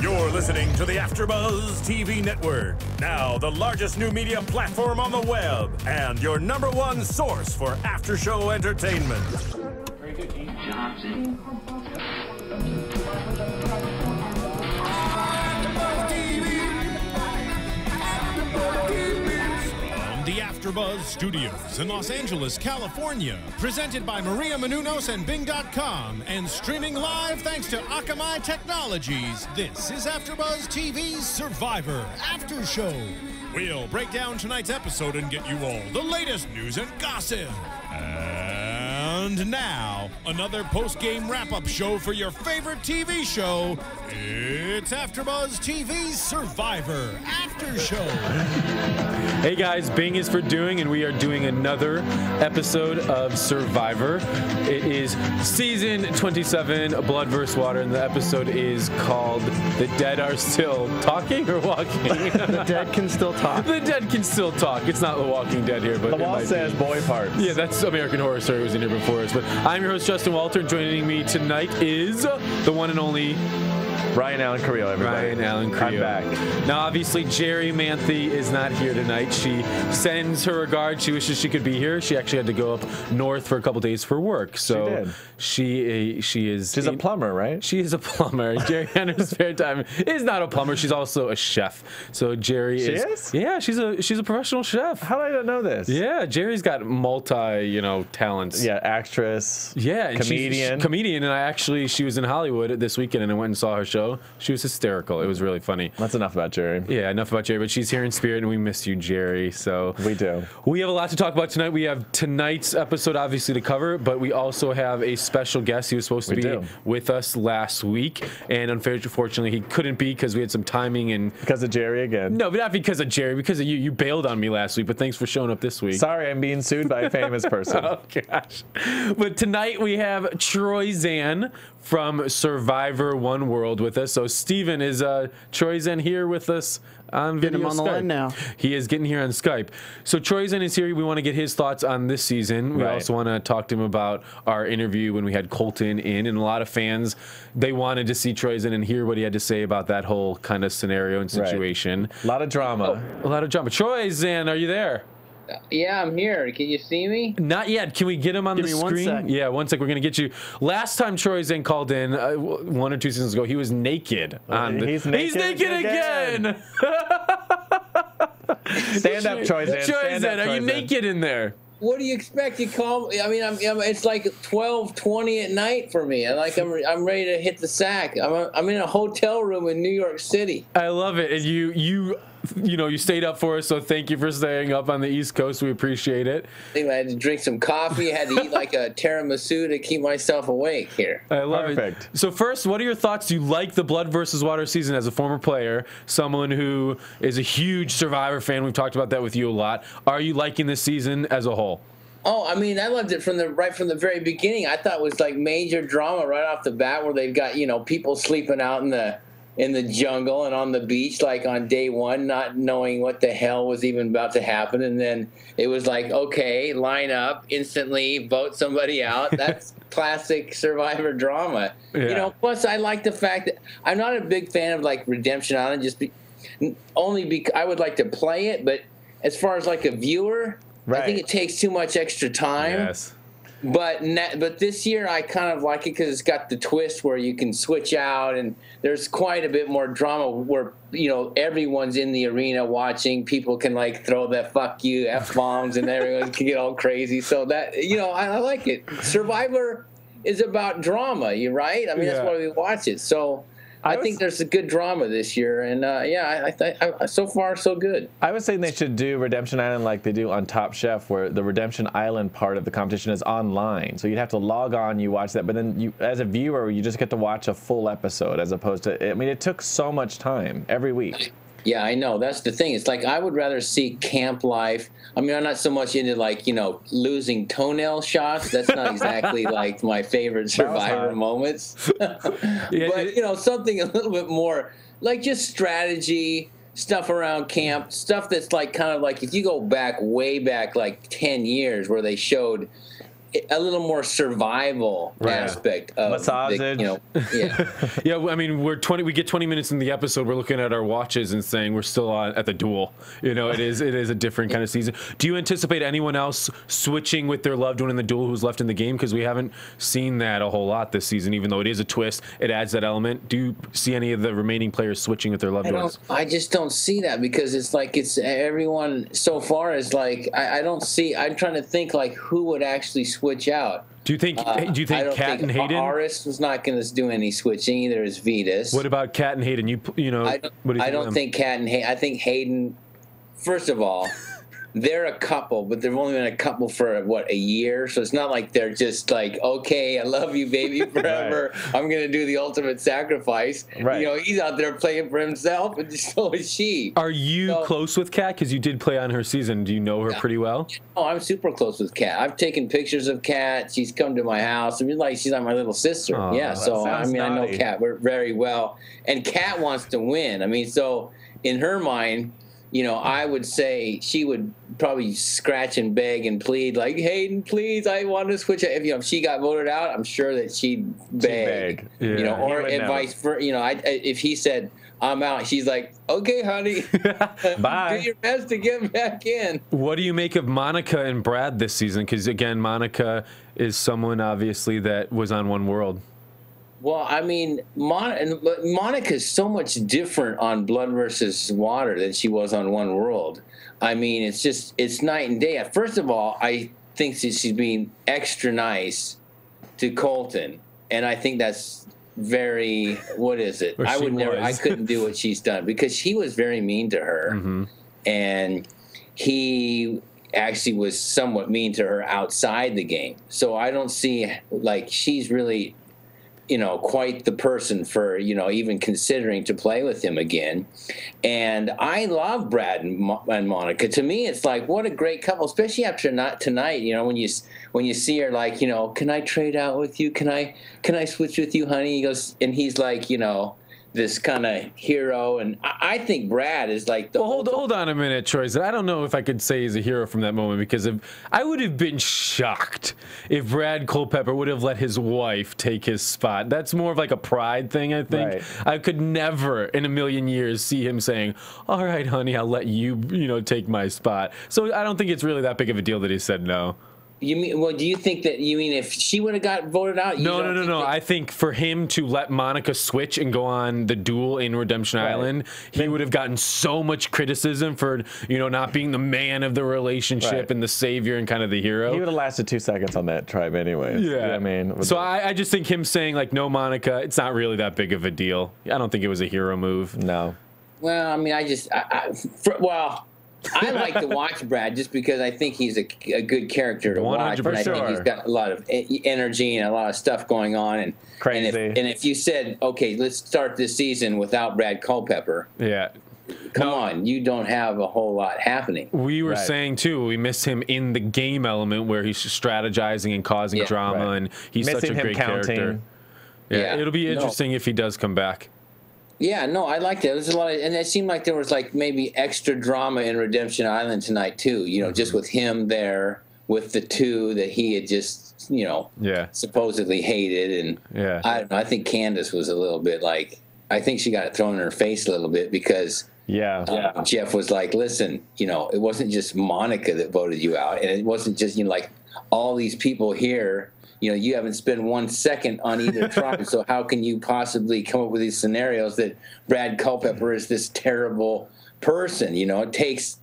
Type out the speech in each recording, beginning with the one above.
You're listening to the AFTERBUZZ TV Network, now the largest new media platform on the web, and your #1 source for after-show entertainment. Very good, Keith. Johnson. The AFTERBUZZ Studios in Los Angeles, California, presented by Maria Menounos and Bing.com, and streaming live thanks to Akamai Technologies. This is AFTERBUZZ TV's Survivor After Show. We'll break down tonight's episode and get you all the latest news and gossip. And now, another post-game wrap-up show for your favorite TV show. It's AFTERBUZZ TV's Survivor After Show. Hey guys, Bing is for doing, and we are doing another episode of Survivor. It is season 27, Blood vs. Water, and the episode is called The Dead Are Still Talking or Walking? The dead can still talk. The dead can still talk. It's not The Walking Dead here, but the wall says boy parts. Yeah, that's American Horror Story was in here before us. But I'm your host, Justin Walter, and joining me tonight is the one and only Ryan Allen Carrillo, everybody. Ryan Allen Carrillo. I'm back. Now, obviously, Jerry Manthe is not here tonight. She sends her regards. She wishes she could be here. She actually had to go up north for a couple days for work. So she is. She's a plumber, right? She is a plumber. Jerry, in her spare time, is not a plumber. She's also a chef. So Jerry is. Yeah, she's a professional chef. How did I not know this? Yeah, Jerry's got multi, talents. Yeah, actress. Yeah, and comedian. Comedian, and she was in Hollywood this weekend, and I went and saw her show. She was hysterical. It was really funny. That's enough about Jerry. Yeah, enough about Jerry, but she's here in spirit, and we miss you, Jerry. So we do. We have a lot to talk about tonight. We have tonight's episode, obviously, to cover, but we also have a special guest. He was supposed to be with us last week, and unfortunately, he couldn't be because we had some timing and because of Jerry again. No, but not because of Jerry. Because of you. You bailed on me last week, but thanks for showing up this week. Sorry, I'm being sued by a famous person. Oh gosh! But tonight we have Troyzan from Survivor One World with us. So Steven, is Troyzan here with us on video? Get him on the line now. He is getting here on Skype. So Troyzan is here. We want to get his thoughts on this season. We also want to talk to him about our interview when we had Colton in, and a lot of fans, they wanted to see Troyzan and hear what he had to say about that whole kind of scenario and situation. A lot of drama. A lot of drama. Troyzan, are you there? Yeah, I'm here. Can you see me? Not yet. Can we get him on the screen? 1 sec. Yeah, 1 sec. We're going to get you. Last time Troyzan called in, 1 or 2 seasons ago, he was naked. He's naked again. Stand up, Troyzan. Troyzan, are you naked in there? What do you expect? You call me? I mean, it's like 12:20 at night for me. I'm I'm ready to hit the sack. I'm in a hotel room in New York City. I love it, and you stayed up for us, so thank you for staying up on the East Coast. We appreciate it. I had to drink some coffee. I had to eat like a tiramisu to keep myself awake here. I love it. So first, what are your thoughts? Do you like the Blood vs. Water season as a former player, someone who is a huge Survivor fan? We've talked about that with you a lot. Are you liking this season as a whole? Oh, I mean, I loved it right from the very beginning. I thought it was like major drama right off the bat, where they've got people sleeping out in the jungle and on the beach, like on day one, not knowing what the hell was even about to happen. And then it was like, okay, line up, instantly vote somebody out. That's classic Survivor drama. Yeah. Plus I like the fact that I'm not a big fan of like Redemption Island, only because I would like to play it. But as far as like a viewer, I think it takes too much extra time. Yes. But this year I kind of like it because it's got the twist where you can switch out, and there's quite a bit more drama where everyone's in the arena watching. People can like throw that "fuck you" F-bombs, and everyone can get all crazy. So that I like it. Survivor is about drama, you're right. I mean that's why we watch it. So I think there's a good drama this year, and I so far so good. I was saying they should do Redemption Island like they do on Top Chef, where the Redemption Island part of the competition is online. So you'd have to log on, you watch that, but then you, as a viewer, you just get to watch a full episode as opposed to. I mean, it took so much time every week. Yeah, I know. That's the thing. It's like I would rather see camp life. I mean, I'm not so much into like, losing toenail shots. That's not exactly like my favorite Survivor moments. But, something a little bit more like just strategy, stuff around camp, stuff that's like kind of like if you go back way back like 10 years where they showed a little more survival aspect of massage. Yeah, I mean, we get 20 minutes in the episode, we're looking at our watches and saying we're still on at the duel. You know, it is a different kind of season. Do you anticipate anyone else switching with their loved one in the duel who's left in the game? Because we haven't seen that a whole lot this season, even though it is a twist, it adds that element. Do you see any of the remaining players switching with their loved ones? I just don't see that, because it's like everyone so far is like, I don't see, I'm trying to think like who would actually switch out. Do you think Kat and Hayden? Aris was not going to do any switching, either is Vetus. What about Kat and Hayden? You know, I don't think Kat and Hayden. I think Hayden. First of all, they're a couple, but they've only been a couple for what, a year. So it's not like they're just like, okay, I love you, baby, forever. I'm going to do the ultimate sacrifice. Right. You know, he's out there playing for himself, and so is she. Are you close with Kat? Because you did play on her season. Do you know her pretty well? Oh, I'm super close with Kat. I've taken pictures of Kat. She's come to my house. I mean, like, she's like my little sister. Oh, yeah. So I mean, naughty. I know Kat very well, and Kat wants to win. I mean, so in her mind, you know, I would say she would probably scratch and beg and plead, like, Hayden, please, I want to switch. If she got voted out, I'm sure that she'd beg. Yeah. You know, or advice for, you know, if he said, I'm out, she's like, okay, honey, bye. do your best to get back in. What do you make of Monica and Brad this season? Because again, Monica is someone obviously that was on One World. Well, I mean, Monica's so much different on Blood versus Water than she was on One World. I mean, it's night and day. First of all, I think that she's being extra nice to Colton, and I think that's very, what is it? I couldn't do what she's done, because he was very mean to her, and he actually was somewhat mean to her outside the game. So I don't see, like, she's really, you know, quite the person for, you know, even considering to play with him again. And I love Brad and Monica. To me, it's like, what a great couple, especially after tonight, you know, when you see her, like, you know, can I trade out with you? Can I switch with you, honey? He goes, and he's like, you know, this kind of hero, and I think Brad is like the. Well, hold on a minute, Troyzan. I don't know if I could say he's a hero from that moment, because I would have been shocked if Brad Culpepper would have let his wife take his spot. That's more of like a pride thing, I think. Right. I could never in a million years see him saying, "All right, honey, I'll let you, you know, take my spot." So I don't think it's really that big of a deal that he said no. You mean? Well, do you think that? You mean if she would have got voted out? No. I think for him to let Monica switch and go on the duel in Redemption Island, he would have gotten so much criticism for, you know, not being the man of the relationship and the savior and kind of the hero. He would have lasted 2 seconds on that tribe anyways. Yeah. You know what I mean? So I just think him saying, like, no, Monica, it's not really that big of a deal. I don't think it was a hero move. No. Well, I mean, I like to watch Brad just because I think he's a good character to watch. And I think he's got a lot of energy and a lot of stuff going on. And crazy. And if you said, okay, let's start this season without Brad Culpepper. Yeah. Come on, you don't have a whole lot happening. We were saying, too, we miss him in the game element where he's strategizing and causing drama, and he's such a great character. Yeah, it'll be interesting if he does come back. Yeah, no, I liked it. There's a lot of, and it seemed like there was like maybe extra drama in Redemption Island tonight too. You know, just with him there, with the two that he had just, you know, supposedly hated, and I don't know. I think Candace was a little bit like, I think she got it thrown in her face a little bit because Jeff was like, listen, you know, it wasn't just Monica that voted you out, and it wasn't just, you know, like all these people here. You know, you haven't spent 1 second on either tribe, so how can you possibly come up with these scenarios that Brad Culpepper is this terrible person? You know, it takes,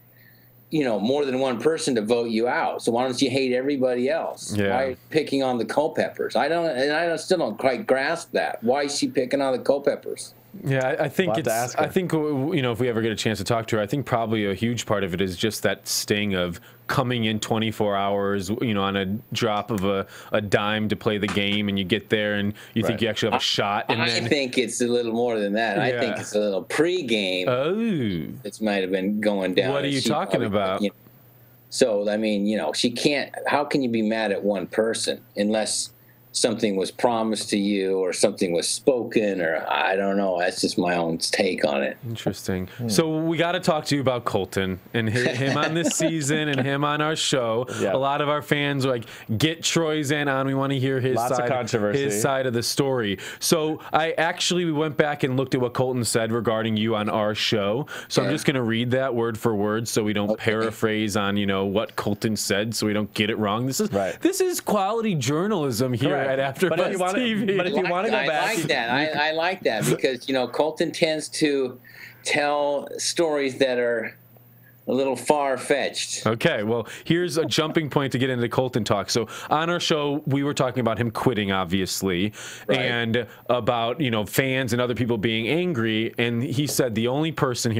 you know, more than one person to vote you out. So why don't you hate everybody else? Yeah. Why are you Picking on the Culpeppers? I still don't quite grasp that. Why is she picking on the Culpeppers? Yeah, I think We'll have to ask her. I think, you know, if we ever get a chance to talk to her, I think probably a huge part of it is just that sting of coming in 24 hours, you know, on a drop of a dime to play the game, and you get there and you think you actually have a shot. And I think it's a little more than that. I think it's a little pre-game. Oh, it might have been going down. What are you talking about? You know, so I mean, you know, she can't. How can you be mad at one person unless something was promised to you or something was spoken, or I don't know. That's just my own take on it. Interesting. So we got to talk to you about Colton and him on this season and him on our show. Yeah. A lot of our fans are like, get Troyzan on. We want to hear his side of the story. So we went back and looked at what Colton said regarding you on our show. So I'm just going to read that word for word so we don't paraphrase on, what Colton said so we don't get it wrong. This is quality journalism here at AfterBuzz TV. But if you want to go back, I like that because Colton tends to tell stories that are a little far-fetched. Okay, well, here's a jumping point to get into Colton talk. So on our show, we were talking about him quitting, obviously, and about, fans and other people being angry. And he said, the only person I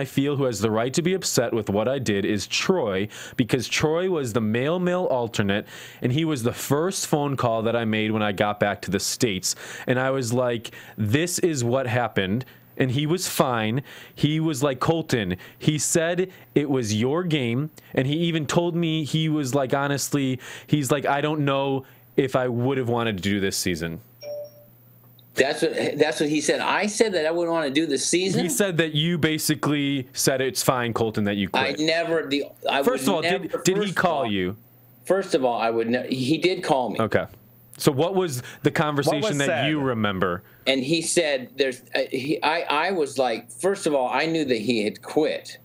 feel who has the right to be upset with what I did is Troy, because Troy was the male alternate, and he was the first phone call that I made when I got back to the States. And I was like, this is what happened. And he was fine. He was like, Colton, he said it was your game. And he even told me, he was like, honestly, he's like, I don't know if I would have wanted to do this season. That's what he said. I said that I wouldn't want to do this season. He said that you basically said it's fine, Colton, that you quit. First of all, did he call you? First of all, he did call me. Okay. So what was the conversation that you remember? And he said, I was like, first of all, I knew that he had quit.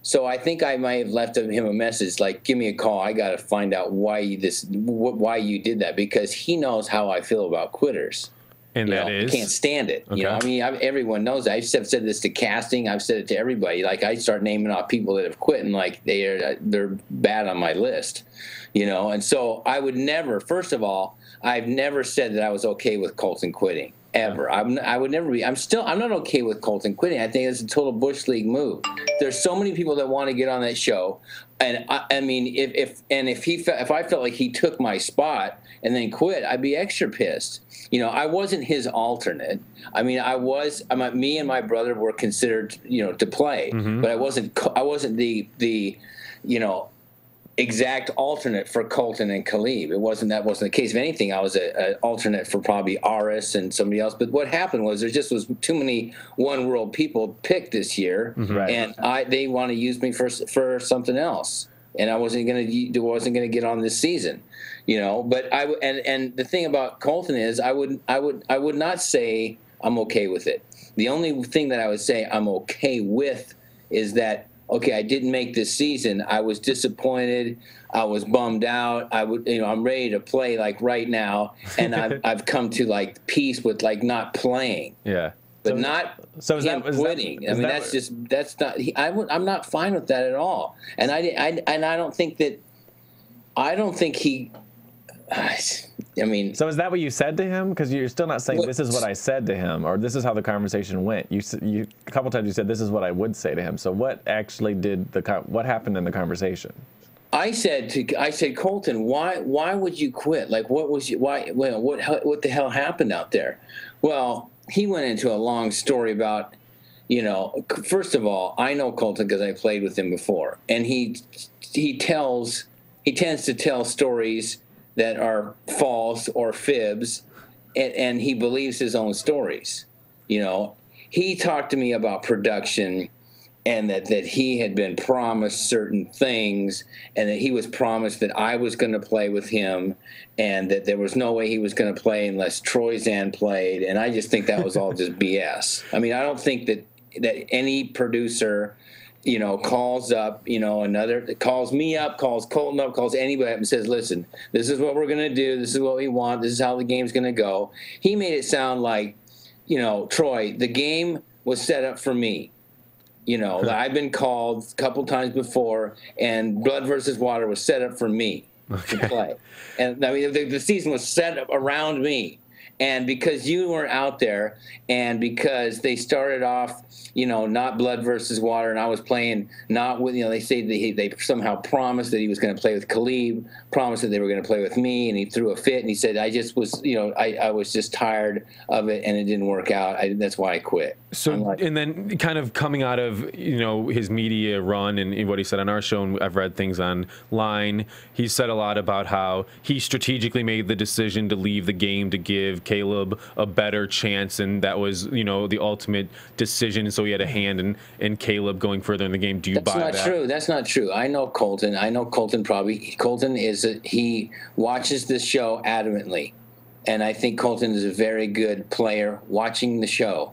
So I think I might have left him a message like, give me a call. I got to find out why you did that, because he knows how I feel about quitters. And I can't stand it. Okay. Everyone knows that. I've said this to casting. I've said it to everybody. Like, I start naming off people that have quit, and like they're bad on my list. And so I would never. First of all, I've never said that I was okay with Colton quitting ever. I would never be. I'm not okay with Colton quitting. I think it's a total Bush League move. There's so many people that want to get on that show, and if I felt like he took my spot and then quit, I'd be extra pissed. I wasn't his alternate. Me and my brother were considered, to play, but I wasn't the exact alternate for Colton and Khalib. That wasn't the case. If anything, I was an alternate for probably Aris and somebody else. But what happened was there just was too many One World people picked this year, and they want to use me for something else. And I wasn't gonna get on this season, But and the thing about Colton is I would not say I'm okay with it. The only thing that I would say I'm okay with is that, okay, I didn't make this season. I was disappointed. I was bummed out. I'm ready to play like right now, and I've come to like peace with like not playing. Yeah. But quitting. I'm not fine with that at all. And I don't think he. So is that what you said to him? Because you're still not saying this is what I said to him, or this is how the conversation went. You a couple times you said this is what I would say to him. So what actually what happened in the conversation? I said Colton, why would you quit? Like, what the hell happened out there? Well, he went into a long story about, first of all, I know Colton because I played with him before, and he tends to tell stories that are false or fibs, and he believes his own stories. He talked to me about production, and that he had been promised certain things, and that he was promised that I was going to play with him, and that there was no way he was going to play unless Troyzan played. And I just think that was all just BS. I don't think that any producer, calls up, calls me up, calls Colton up, calls anybody up and says, listen, this is what we're going to do. This is what we want. This is how the game's going to go. He made it sound like, Troy, the game was set up for me. I've been called a couple times before, and Blood versus Water was set up for me to play. And the season was set up around me. And because you weren't out there, and because they started off, not blood versus water, and I was playing not with, they say they somehow promised that he was going to play with Khalib, promised that they were going to play with me, and he threw a fit, and he said, I just was, I was just tired of it, and it didn't work out. That's why I quit. So, and then kind of coming out of, his media run and what he said on our show, and I've read things online, he said a lot about how he strategically made the decision to leave the game to give Caleb a better chance, and that was, the ultimate decision, so he had a hand in Caleb going further in the game. Do you buy that? That's not true. That's not true. I know Colton. Colton he watches this show adamantly, and I think Colton is a very good player watching the show.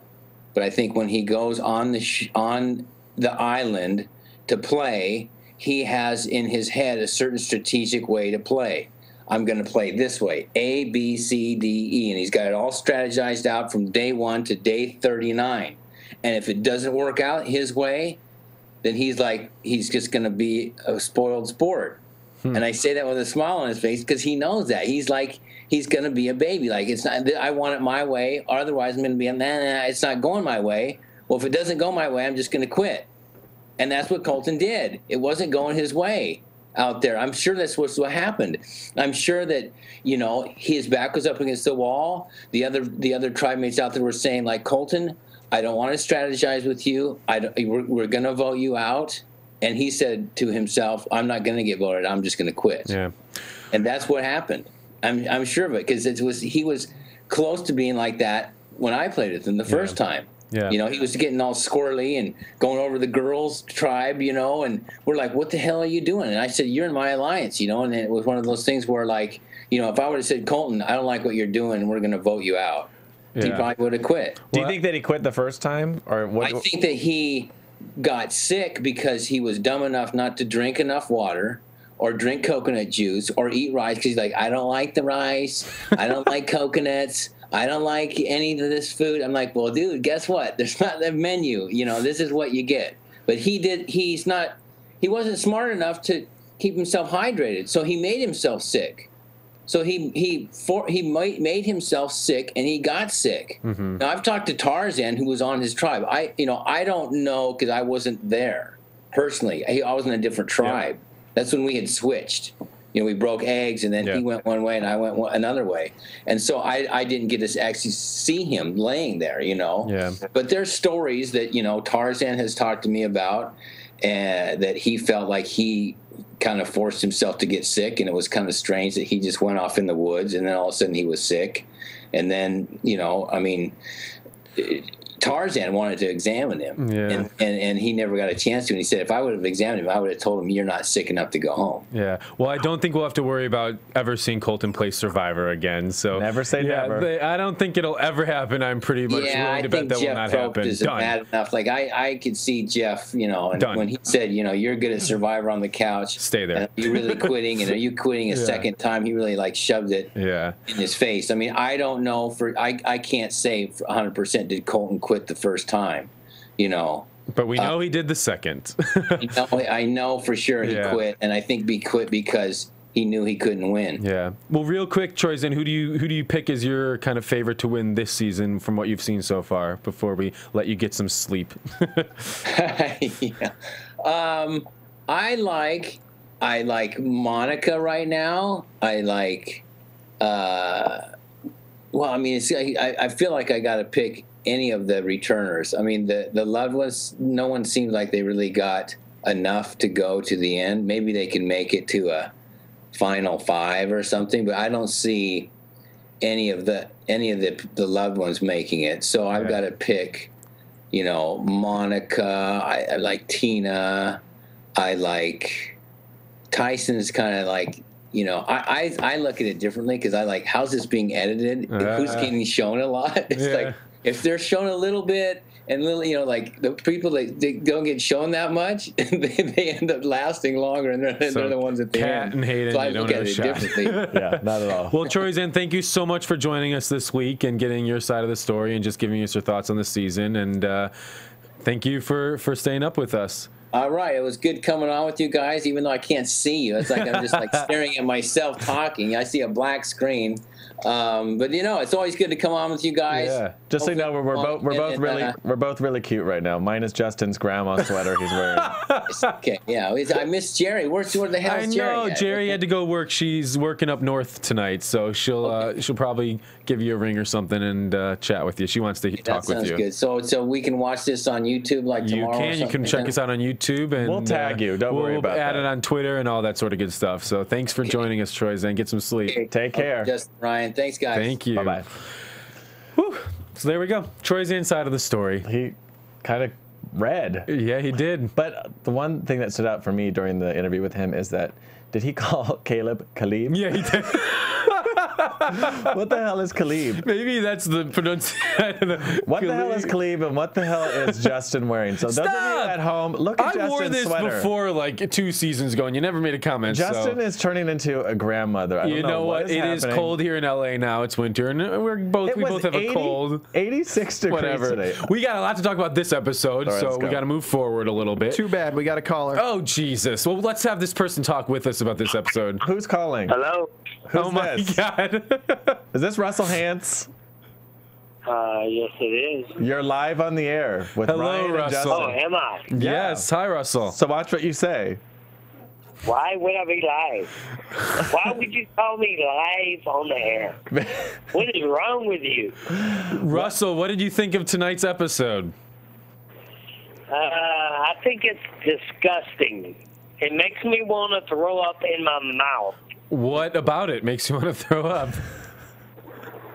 But I think when he goes on the island to play, he has in his head a certain strategic way to play. I'm going to play this way, A, B, C, D, E, and he's got it all strategized out from day 1 to day 39. And if it doesn't work out his way, then he's just going to be a spoiled sport. And I say that with a smile on his face because he knows that. He's going to be a baby. Like, it's not, I want it my way, or otherwise I'm going to be, it's not going my way. Well, if it doesn't go my way, I'm just going to quit. And that's what Colton did. It wasn't going his way out there. I'm sure that's what happened. I'm sure that, his back was up against the wall. The other tribe mates out there were saying, like, Colton, I don't want to strategize with you. We're going to vote you out. And he said to himself, I'm not going to get voted. I'm just going to quit. Yeah. And that's what happened. I'm sure of it because he was close to being like that when I played with him the first time. Yeah. He was getting all squirrely and going over the girls' tribe, and we're like, what the hell are you doing? And I said, you're in my alliance, and it was one of those things where, like, if I would have said, Colton, I don't like what you're doing, we're going to vote you out. Yeah. He probably would have quit. Do you think that he quit the first time? Or what? I think that he got sick because he was dumb enough not to drink enough water or drink coconut juice or eat rice because he's like, I don't like the rice. I don't like coconuts. I don't like any of this food. I'm like, well, dude, guess what? There's not a menu. This is what you get. But he wasn't smart enough to keep himself hydrated. So he made himself sick. So he made himself sick, and he got sick. Mm-hmm. Now, I've talked to Troyzan, who was on his tribe. I don't know because I wasn't there personally. I was in a different tribe. Yeah. That's when we had switched. We broke eggs, and then he went one way, and I went another way. And so I didn't get to actually see him laying there, Yeah. But there's stories that, Troyzan has talked to me about, that he felt like he kind of forced himself to get sick, and it was kind of strange that he just went off in the woods, and then all of a sudden he was sick. And then, Troyzan wanted to examine him, and he never got a chance to. And he said, if I would have examined him, I would have told him, you're not sick enough to go home. Yeah. Well, I don't think we'll have to worry about ever seeing Colton play Survivor again. So never say never. I don't think it'll ever happen. I'm pretty much willing to bet that will not happen. Is bad enough. Like I could see Jeff, and when he said, you're good at Survivor on the couch. Stay there. Are you really quitting? And are you quitting a second time? He really shoved it in his face. I mean, I don't know I can't say for 100% did Colton quit the first time, But we know he did the second. I know for sure he quit, and I think he quit because he knew he couldn't win. Yeah. Well, real quick, Troyzan, who do you pick as your kind of favorite to win this season from what you've seen so far? Before we let you get some sleep. Yeah. I like Monica right now. I like. Well, I mean, I feel like I got to pick any of the returners. I mean, the loved ones, no one seems like they really got enough to go to the end. Maybe they can make it to a final 5 or something, but I don't see any of the loved ones making it. So I've got to pick, Monica. I like Tina. I like Tyson's kind of like, I look at it differently because I like, how's this being edited? Who's getting shown a lot? It's like, if they're shown a little bit and little, like the people that they don't get shown that much, they end up lasting longer, and they're the ones at the end. And Hayden, so I look at it differently. Yeah, not at all. Well, Troyzan, thank you so much for joining us this week and getting your side of the story and just giving us your thoughts on the season. And thank you for staying up with us. All right. It was good coming on with you guys, even though I can't see you. It's like I'm just like staring at myself talking. I see a black screen. But you know, it's always good to come on with you guys. Yeah. Just so you know, we're both really cute right now. Minus Justin's grandma sweater he's wearing. Okay, yeah. I miss Jerry. Where the hell is Jerry? I know Jerry had to go work. She's working up north tonight, so she'll probably give you a ring or something and chat with you. She wants to talk with you. That sounds good. So we can watch this on YouTube like tomorrow. You can check us out on YouTube, and we'll tag you. Don't worry about that. We'll add it on Twitter and all that sort of good stuff. So thanks for joining us, Troyzan. Get some sleep. Okay. Take care. Just Ryan. Thanks, guys. Thank you. Bye-bye. Whew. So there we go. Troyzan's side of the story. He kind of read. Yeah, he did. But the one thing that stood out for me during the interview with him is that, did he call Caleb Khalib? Yeah, he did. What the hell is Khalib? Maybe that's the pronunciation. What the hell is Khalib and what the hell is Justin wearing? So those of you at home, look at Justin's sweater. I wore this before like 2 seasons ago, and you never made a comment. Justin is turning into a grandmother. I don't know what is happening. It is cold here in LA now. It's winter, and we both have a cold. 86 degrees Whatever. today. We got a lot to talk about this episode, right, so we got to move forward a little bit. Too bad. We got a caller. Oh, Jesus. Well, let's have this person talk with us about this episode. Who's calling? Hello? Oh, my God. Is this Russell Hantz? Yes, it is. You're live on the air with Hello, Ryan and Russell. Justin. Oh, am I? Yes. Hi, Russell. So watch what you say. Why would I be live? Why would you call me live on the air? What is wrong with you? Russell, what did you think of tonight's episode? I think it's disgusting. It makes me want to throw up in my mouth. What about it makes you want to throw up?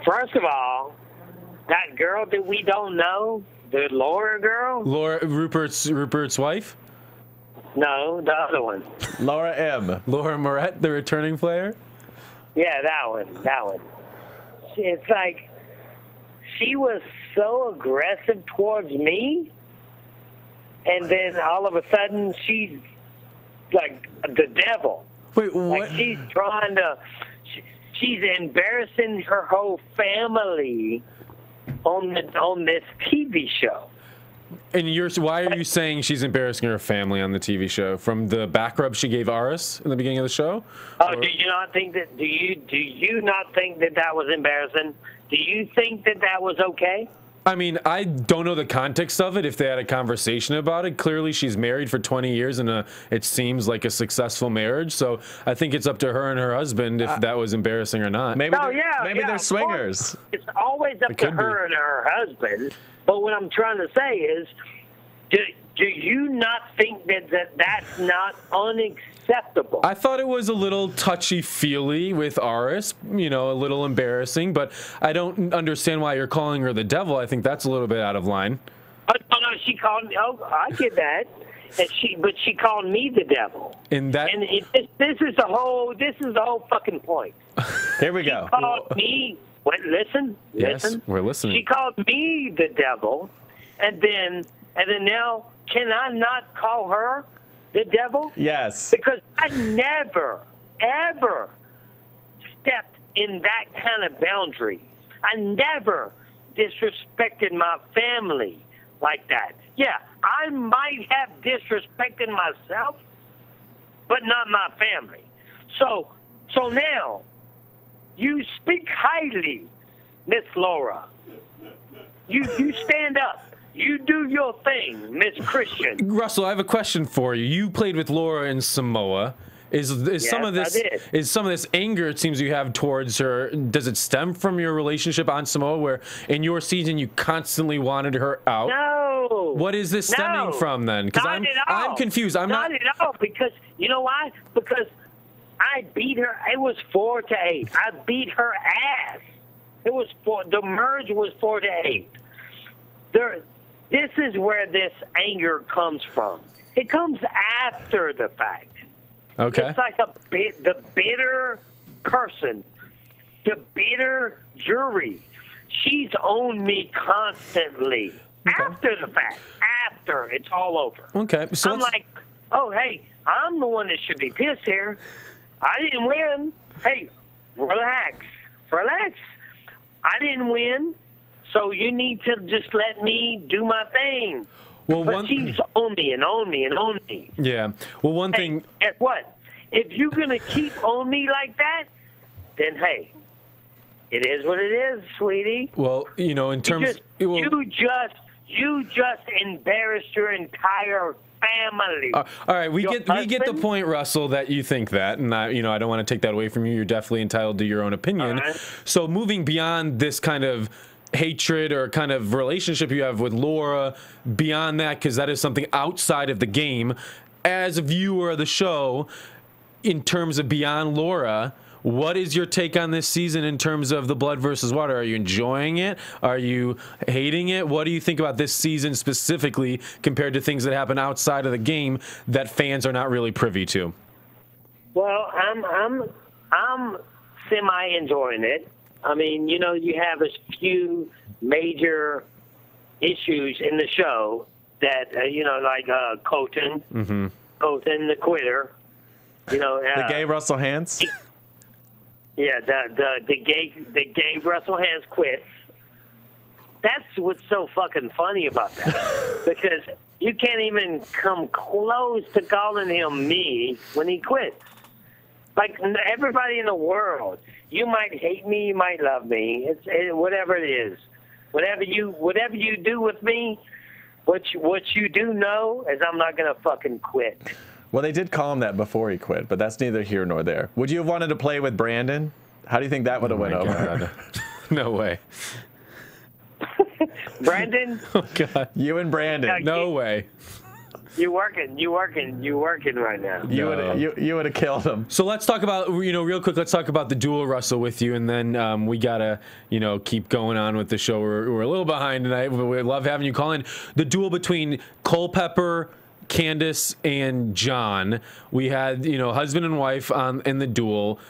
First of all, that girl that we don't know, the Laura girl? Rupert's wife? No, the other one. Laura M. Laura Moret, the returning player? Yeah, that one. It's like she was so aggressive towards me, and then all of a sudden she's like the devil. Wait, what? Like she's trying to, she's embarrassing her whole family on this TV show. And why are you saying she's embarrassing her family on the TV show? From the back rub she gave Aris in the beginning of the show? Oh, do you not think that? Do you not think that was embarrassing? Do you think that was okay? I mean, I don't know the context of it, if they had a conversation about it. Clearly, she's married for 20 years, and it seems like a successful marriage. So I think it's up to her and her husband if that was embarrassing or not. Maybe they're swingers. It's always up to her and her husband. But what I'm trying to say is, do you not think that's not unacceptable? I thought it was a little touchy-feely with Aris, a little embarrassing, but I don't understand why you're calling her the devil. I think that's a little bit out of line. Oh, no, she called me. Oh, I get that. But she called me the devil. And this is the whole fucking point. Here we go. She called me. Wait, listen. Yes, we're listening. She called me the devil, and then now can I not call her the devil? Yes. Because I never, ever stepped in that kind of boundary. I never disrespected my family like that. Yeah, I might have disrespected myself, but not my family. So now, you speak highly, Miss Laura. You stand up. You do your thing, Miss Christian. Russell, I have a question for you. You played with Laura in Samoa. Is some of this anger it seems you have towards her, does it stem from your relationship on Samoa, where in your season you constantly wanted her out? No. What is this stemming from then? Because I'm confused. Not at all. Because you know why? Because I beat her. It was 4-8. I beat her ass. The merge was 4-8. This is where this anger comes from. It comes after the fact. Okay. It's like the bitter person, the bitter jury. She's owned me constantly. Okay. After the fact. After it's all over. Okay. So I'm like, oh, hey, I'm the one that should be pissed here. I didn't win. Hey, relax. I didn't win, so you need to just let me do my thing. But she's on me and on me and on me. Yeah. Well, one thing. Guess what? If you're going to keep on me like that, then, hey, It is what it is, sweetie. Well, you know, in terms, You just embarrassed your entire family. all right, we get the point, Russell, that you think that, and I don't want to take that away from you. You're definitely entitled to your own opinion. Right. So moving beyond this kind of hatred or kind of relationship you have with Laura, beyond that, because that is something outside of the game, as a viewer of the show, in terms of beyond Laura, what is your take on this season in terms of the Blood versus Water? Are you enjoying it? Are you hating it? What do you think about this season specifically compared to things that happen outside of the game that fans are not really privy to? Well, I'm semi enjoying it. I mean, you know, you have a few major issues in the show that like Colton, Colton the quitter. You know, the gay Russell Hantz. Yeah, the gay Russell Hantz quits. That's what's so fucking funny about that, because you can't even come close to calling him me when he quits. Like everybody in the world, you might hate me, you might love me. It's whatever it is, whatever you do with me. What you do know is I'm not gonna fucking quit. Well, they did call him that before he quit, but that's neither here nor there. Would you have wanted to play with Brandon? How do you think that would have went over? No way. Brandon? Oh, God. You and Brandon. No way. You working right now. You would have killed him. So let's talk about, real quick, let's talk about the duel, Russell, with you, and then we got to, keep going on with the show. We're a little behind tonight. We love having you call in. The duel between Culpepper, Candace, and John. We had, husband and wife in the duel.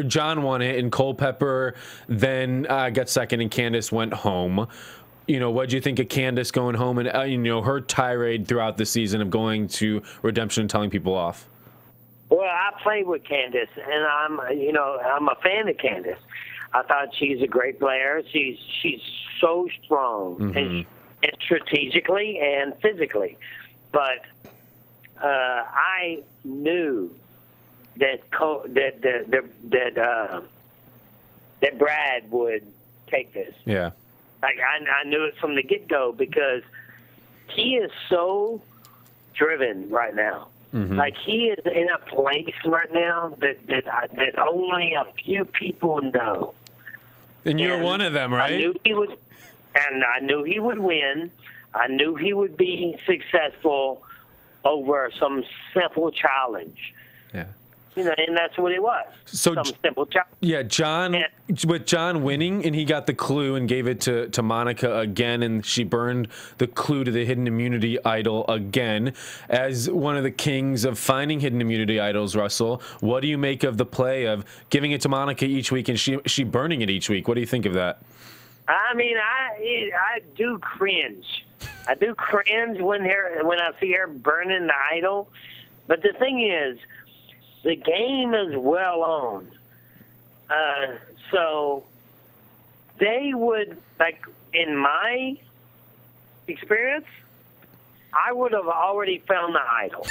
John won it, and Culpepper then got second, and Candace went home. What do you think of Candace going home and, her tirade throughout the season of going to Redemption and telling people off? Well, I played with Candace, and I'm a fan of Candace. I thought she's a great player. She's so strong, and strategically and physically. But I knew that Brad would take this. Yeah. Like I knew it from the get-go, because he is so driven right now. Like he is in a place right now that only a few people know. And you're one of them, right? I knew he would win. I knew he would be successful over some simple challenge. Yeah. And that's what it was. So some simple challenge. Yeah, with John winning, and he got the clue and gave it to Monica again, and she burned the clue to the hidden immunity idol again. As one of the kings of finding hidden immunity idols, Russell, what do you make of the play of giving it to Monica each week and she burning it each week? What do you think of that? I mean, I do cringe. I do cringe when I see her burning the idol. But the thing is, the game is well owned. So they would, like, in my experience, I would have already found the idol.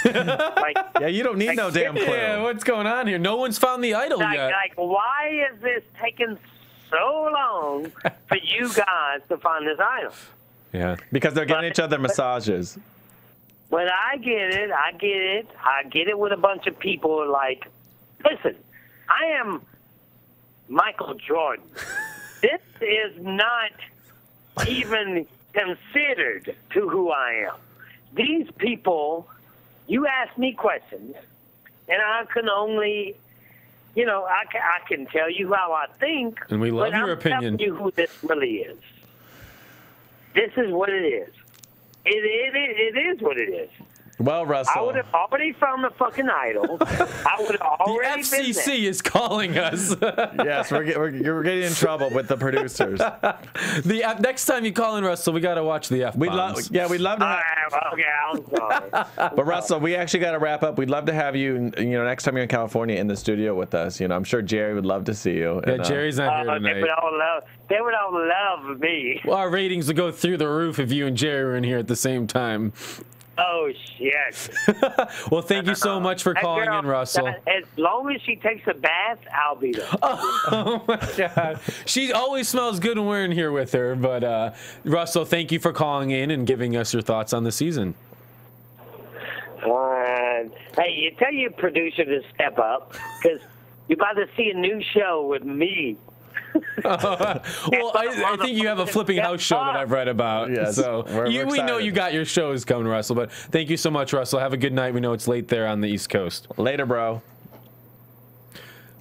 Yeah, you don't need no damn clue. Yeah, what's going on here? No one's found the idol yet. Like, why is this taking so long for you guys to find this idol? Yeah, because they're getting each other massages. But I get it. I get it with a bunch of people like, listen, I am Michael Jordan. This is not even considered to who I am. These people, you ask me questions, and I can only, I can tell you how I think. And we love your opinion. I'm telling you who this really is. This is what it is. It is what it is. Well, Russell, I would have already found the fucking idol. I would have already the FCC is calling us. Yes, you're getting in trouble with the producers. Next time you call in, Russell, we got to watch the F-bombs. We'd love to. Okay, I'm sorry. But Russell, we actually got to wrap up. We'd love to have you. Next time you're in California, in the studio with us. I'm sure Jerry would love to see you. Yeah, Jerry's not here tonight. They would all love me. Well, our ratings would go through the roof if you and Jerry were in here at the same time. Oh, shit. Well, thank you so much for That calling girl, in, Russell. As long as she takes a bath, I'll be there. Oh my God. She always smells good when we're in here with her. But Russell, thank you for calling in and giving us your thoughts on the season. Hey, you tell your producer to step up, because you're about to see a new show with me. Well, I think you have a flipping house show that I've read about. Yes, So we're we know you got your shows coming, Russell. But thank you so much, Russell. Have a good night. We know it's late there on the East Coast. Later, bro.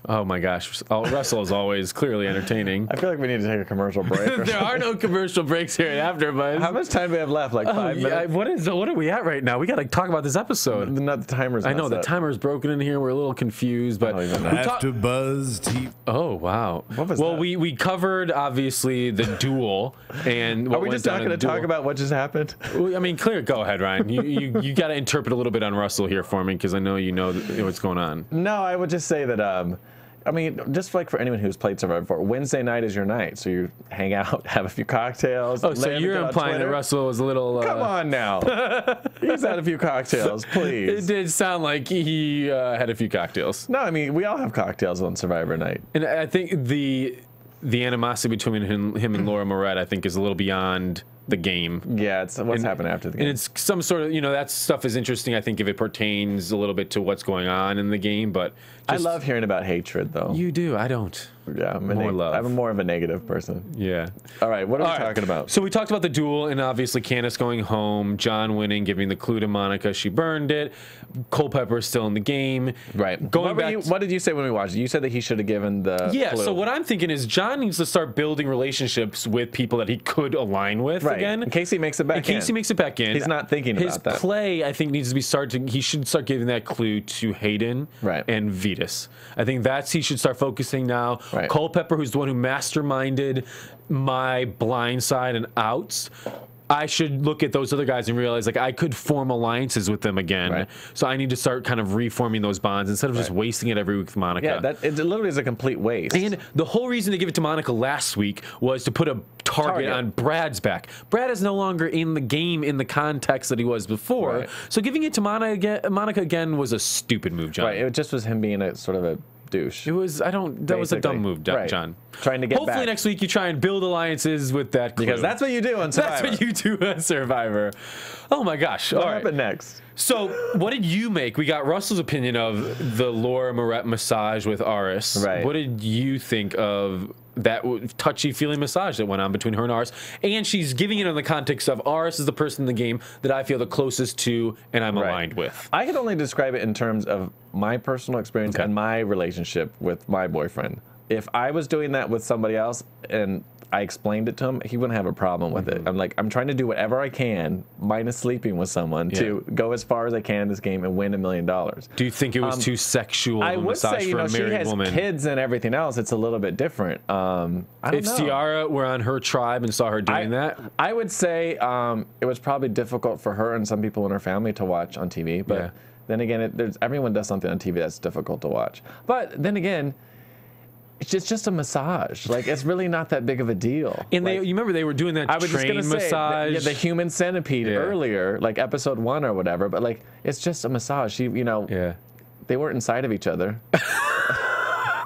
Oh my gosh. Oh, Russell is always clearly entertaining. I feel like we need to take a commercial break. There are no commercial breaks here at AfterBuzz. How much time do we have left? Like 5 minutes? What are we at right now? We got to talk about this episode. Not the timer's I know the messed up. timer's broken in here. We're a little confused, but AfterBuzz TV. oh wow. What was well, that? we covered obviously the duel and what Are we went just down not in going the to talk duel. about what just happened? I mean, clear. Go ahead, Ryan. You got to interpret a little bit on Russell here for me because I know you know what's going on. No, I would just say that, I mean, just like for anyone who's played Survivor before, Wednesday night is your night. So you hang out, have a few cocktails. Oh, so land you're it on implying that Twitter. Russell was a little... Come on now. He's had a few cocktails, It please. did sound like he had a few cocktails. No, I mean, we all have cocktails on Survivor night. And I think the animosity between him and Laura Moret, I think, is a little beyond the game. Yeah, it's what's happened after the game. And it's some sort of, that stuff is interesting, I think, if it pertains a little bit to what's going on in the game. But I love hearing about hatred, though. You do. I don't. Yeah, More love. I'm more of a negative person. Yeah. All right, what are we talking about? So we talked about the duel, and obviously Candace going home, John winning, giving the clue to Monica. She burned it. Culpepper is still in the game. Right. Going back. What did you say when we watched it? You said that he should have given the clue. So what I'm thinking is John needs to start building relationships with people that he could align with again. In case he makes it back in. In case he makes it back in. He's not thinking about that. His play, I think, needs to be he should start giving that clue to Hayden and Vetus. I think he should start focusing now. Right. Culpepper, who's the one who masterminded my blind side and outs. I should look at those other guys and realize, like, I could form alliances with them again. Right. So I need to start kind of reforming those bonds instead of just wasting it every week with Monica. Yeah, it literally is a complete waste. And the whole reason to give it to Monica last week was to put a target on Brad's back. Brad is no longer in the game in the context that he was before. Right. So giving it to Monica again was a stupid move, John. Right, it just was him being a sort of a douche. It was, that was a dumb move, John. Trying to get Hopefully back. next week you try and build alliances with that clue. Because that's what you do on Survivor. That's what you do on Survivor. Oh my gosh. What All right. happened next? So what did you make? We got Russell's opinion of the Laura Moret massage with Aris. Right. What did you think of that touchy-feely massage that went on between her and Aris? And she's giving it in the context of Aris is the person in the game that I feel the closest to and I'm aligned with. I can only describe it in terms of my personal experience and my relationship with my boyfriend. If I was doing that with somebody else and I explained it to him, he wouldn't have a problem with it. I'm like, I'm trying to do whatever I can, minus sleeping with someone, to go as far as I can in this game and win $1 million. Do you think it was too sexual I of a would massage say, for a she married has woman? kids and everything else. It's a little bit different. I don't If know. Ciara were on her tribe and saw her doing that, I would say it was probably difficult for her and some people in her family to watch on TV. But then again, everyone does something on TV that's difficult to watch. But then again, it's just a massage. Like, it's really not that big of a deal. And you remember they were doing that I was just train gonna say, massage. the human centipede earlier, like episode 1 or whatever. But like, it's just a massage. They weren't inside of each other.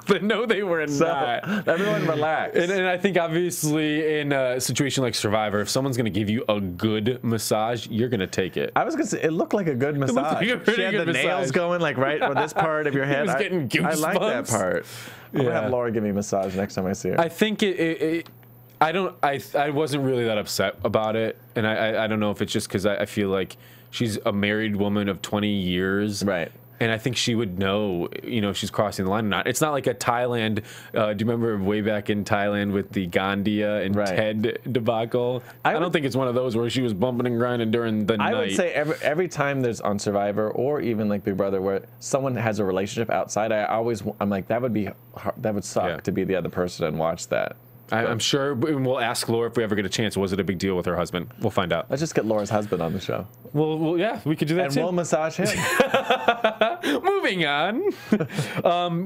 But no, they were not. Everyone relax. And I think obviously in a situation like Survivor, if someone's going to give you a good massage, you're going to take it. I was going to say, it looked like a good massage. like a pretty She had good the nails massage. going like right on this part of your head. was getting I like that goosebumps. part. I'm going to have Laura give me a massage next time I see her. I think I wasn't really that upset about it. And I don't know if it's just because I feel like she's a married woman of 20 years. Right. And I think she would know, if she's crossing the line or not. It's not like a Thailand. Do you remember way back in Thailand with the Gandia and Ted debacle? I don't think it's one of those where she was bumping and grinding during the night. I would say every time there's on Survivor or even like Big Brother where someone has a relationship outside, I'm like, that would suck to be the other person and watch that. I'm sure we'll ask Laura if we ever get a chance. Was it a big deal with her husband? We'll find out. Let's just get Laura's husband on the show. Well, yeah, we could do that too. And we'll massage him. Moving on.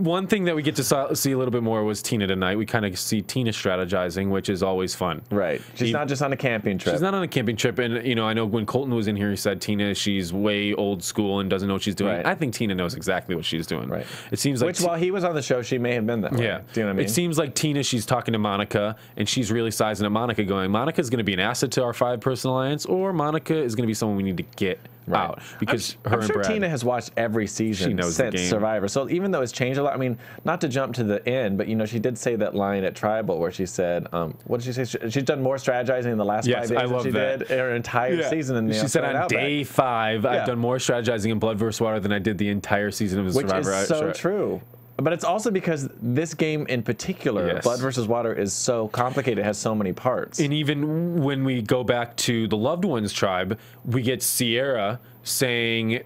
One thing that we get to see a little bit more was Tina tonight. We kind of see Tina strategizing, which is always fun. Right. She's not just on a camping trip. She's not on a camping trip. And, you know, I know when Colton was in here, he said Tina, she's way old school and doesn't know what she's doing. Right. I think Tina knows exactly what she's doing. Right. It seems like... Which, while he was on the show, she may have been that way. Yeah. Do you know what I mean? It seems like Tina, she's talking to Monica, and she's really sizing up Monica, going, Monica's going to be an asset to our 5-person alliance, or Monica is going to be someone we need to get out. Because I'm sure Tina has watched every season since Survivor. So even though it's changed a lot, I mean, not to jump to the end, but, you know, she did say that line at Tribal where she said, what did she say? She's done more strategizing in the last 5 days than she did her entire season. In the she said on day 5, I've done more strategizing in Blood vs. Water than I did the entire season of the Survivor. Which is so true. But it's also because this game in particular, Blood vs. Water, is so complicated. It has so many parts. And even when we go back to the Loved Ones tribe, we get Sierra saying,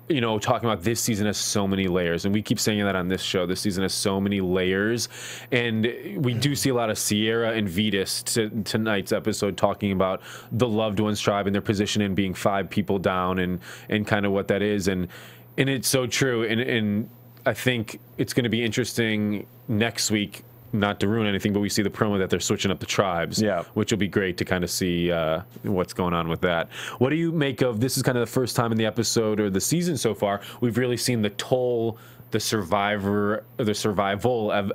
you know, talking about this season has so many layers. And we keep saying that on this show. This season has so many layers. And we do see a lot of Sierra and Vetus tonight's episode talking about the Loved Ones tribe and their position in being 5 people down and kind of what that is. And it's so true. And I think it's going to be interesting next week, not to ruin anything, but we see the promo that they're switching up the tribes, which will be great to kind of see what's going on with that. What do you make of, this is kind of the first time in the episode or the season so far, we've really seen the toll the survival